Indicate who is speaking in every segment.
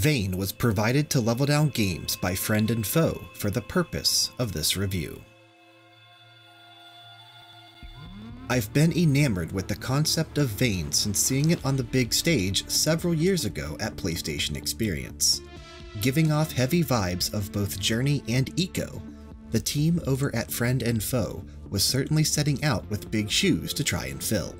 Speaker 1: Vane was provided to level down games by friend and foe for the purpose of this review. I've been enamored with the concept of Vane since seeing it on the big stage several years ago at PlayStation Experience. Giving off heavy vibes of both Journey and Eco, the team over at Friend and Foe was certainly setting out with big shoes to try and fill.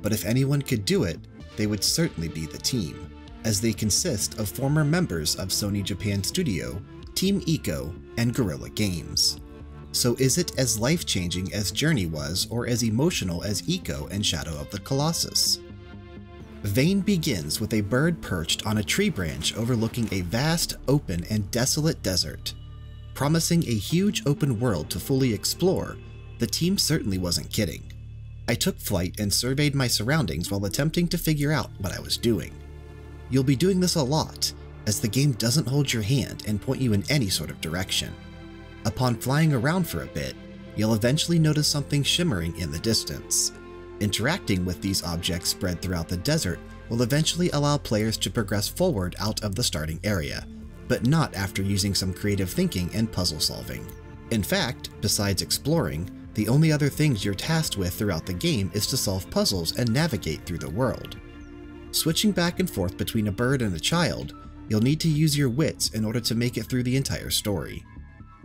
Speaker 1: But if anyone could do it, they would certainly be the team, as they consist of former members of Sony Japan Studio, Team Eco, and Guerrilla Games. So is it as life-changing as Journey was, or as emotional as Eco and Shadow of the Colossus? Vane begins with a bird perched on a tree branch overlooking a vast, open, and desolate desert. Promising a huge open world to fully explore, the team certainly wasn't kidding. I took flight and surveyed my surroundings while attempting to figure out what I was doing. You'll be doing this a lot, as the game doesn't hold your hand and point you in any sort of direction. Upon flying around for a bit, you'll eventually notice something shimmering in the distance. Interacting with these objects spread throughout the desert will eventually allow players to progress forward out of the starting area, but not after using some creative thinking and puzzle solving. In fact, besides exploring, the only other things you're tasked with throughout the game is to solve puzzles and navigate through the world. Switching back and forth between a bird and a child, you'll need to use your wits in order to make it through the entire story.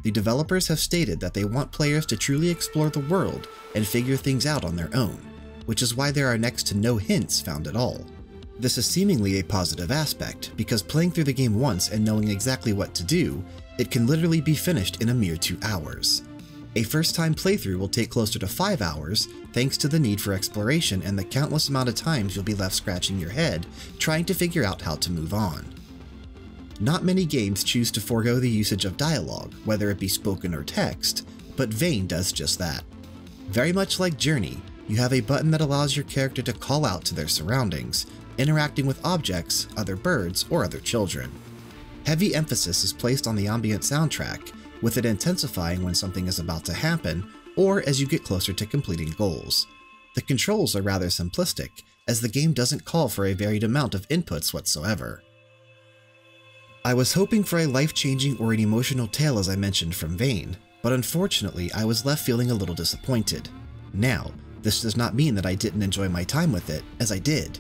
Speaker 1: The developers have stated that they want players to truly explore the world and figure things out on their own, which is why there are next to no hints found at all. This is seemingly a positive aspect, because playing through the game once and knowing exactly what to do, it can literally be finished in a mere 2 hours. A first-time playthrough will take closer to 5 hours, thanks to the need for exploration and the countless amount of times you'll be left scratching your head trying to figure out how to move on. Not many games choose to forego the usage of dialogue, whether it be spoken or text, but Vane does just that. Very much like Journey, you have a button that allows your character to call out to their surroundings, interacting with objects, other birds, or other children. Heavy emphasis is placed on the ambient soundtrack, with it intensifying when something is about to happen or as you get closer to completing goals. The controls are rather simplistic, as the game doesn't call for a varied amount of inputs whatsoever. I was hoping for a life-changing or an emotional tale, as I mentioned, from Vane, but unfortunately I was left feeling a little disappointed. Now, this does not mean that I didn't enjoy my time with it, as I did.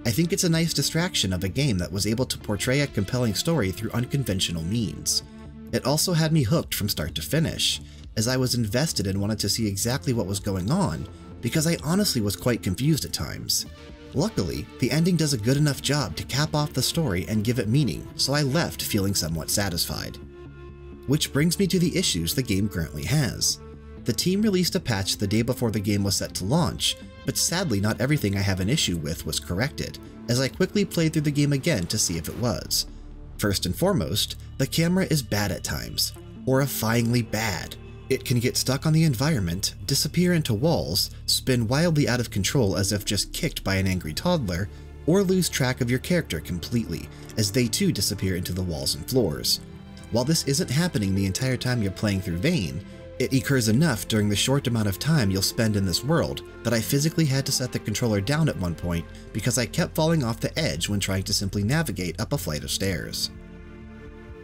Speaker 1: I think it's a nice distraction of a game that was able to portray a compelling story through unconventional means. It also had me hooked from start to finish, as I was invested and wanted to see exactly what was going on, because I honestly was quite confused at times. Luckily, the ending does a good enough job to cap off the story and give it meaning, so I left feeling somewhat satisfied. Which brings me to the issues the game currently has. The team released a patch the day before the game was set to launch, but sadly not everything I have an issue with was corrected, as I quickly played through the game again to see if it was. First and foremost, the camera is bad at times, horrifyingly bad. It can get stuck on the environment, disappear into walls, spin wildly out of control as if just kicked by an angry toddler, or lose track of your character completely, as they too disappear into the walls and floors. While this isn't happening the entire time you're playing through Vane, it occurs enough during the short amount of time you'll spend in this world that I physically had to set the controller down at one point because I kept falling off the edge when trying to simply navigate up a flight of stairs.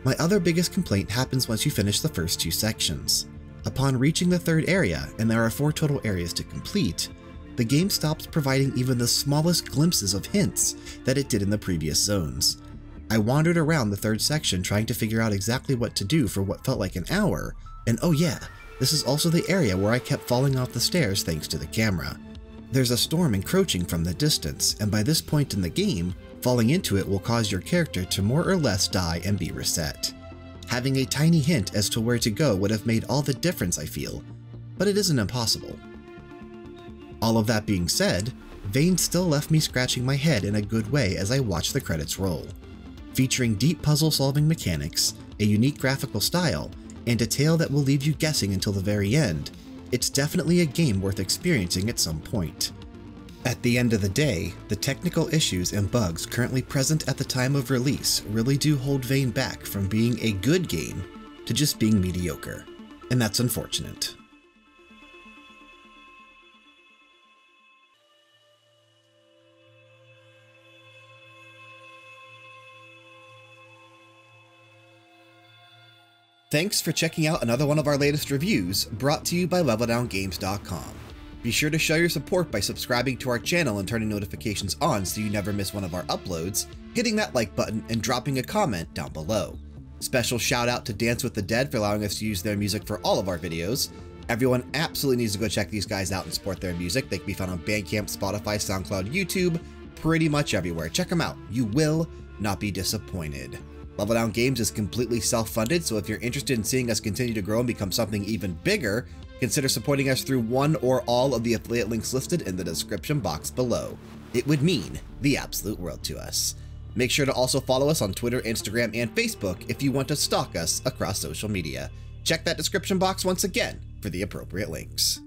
Speaker 1: My other biggest complaint happens once you finish the first 2 sections. Upon reaching the 3rd area, and there are 4 total areas to complete, the game stops providing even the smallest glimpses of hints that it did in the previous zones. I wandered around the 3rd section trying to figure out exactly what to do for what felt like an hour, and oh yeah, this is also the area where I kept falling off the stairs thanks to the camera. There's a storm encroaching from the distance, and by this point in the game, falling into it will cause your character to more or less die and be reset. Having a tiny hint as to where to go would have made all the difference, I feel, but it isn't impossible. All of that being said, Vane still left me scratching my head in a good way as I watched the credits roll. Featuring deep puzzle-solving mechanics, a unique graphical style, and a tale that will leave you guessing until the very end, it's definitely a game worth experiencing at some point. At the end of the day, the technical issues and bugs currently present at the time of release really do hold Vane back from being a good game to just being mediocre, and that's unfortunate. Thanks for checking out another one of our latest reviews, brought to you by LevelDownGames.com. Be sure to show your support by subscribing to our channel and turning notifications on so you never miss one of our uploads, hitting that like button, and dropping a comment down below. Special shout out to Dance with the Dead for allowing us to use their music for all of our videos. Everyone absolutely needs to go check these guys out and support their music. They can be found on Bandcamp, Spotify, SoundCloud, YouTube, pretty much everywhere. Check them out. You will not be disappointed. Level Down Games is completely self-funded, so if you're interested in seeing us continue to grow and become something even bigger, consider supporting us through one or all of the affiliate links listed in the description box below. It would mean the absolute world to us. Make sure to also follow us on Twitter, Instagram, and Facebook if you want to stalk us across social media. Check that description box once again for the appropriate links.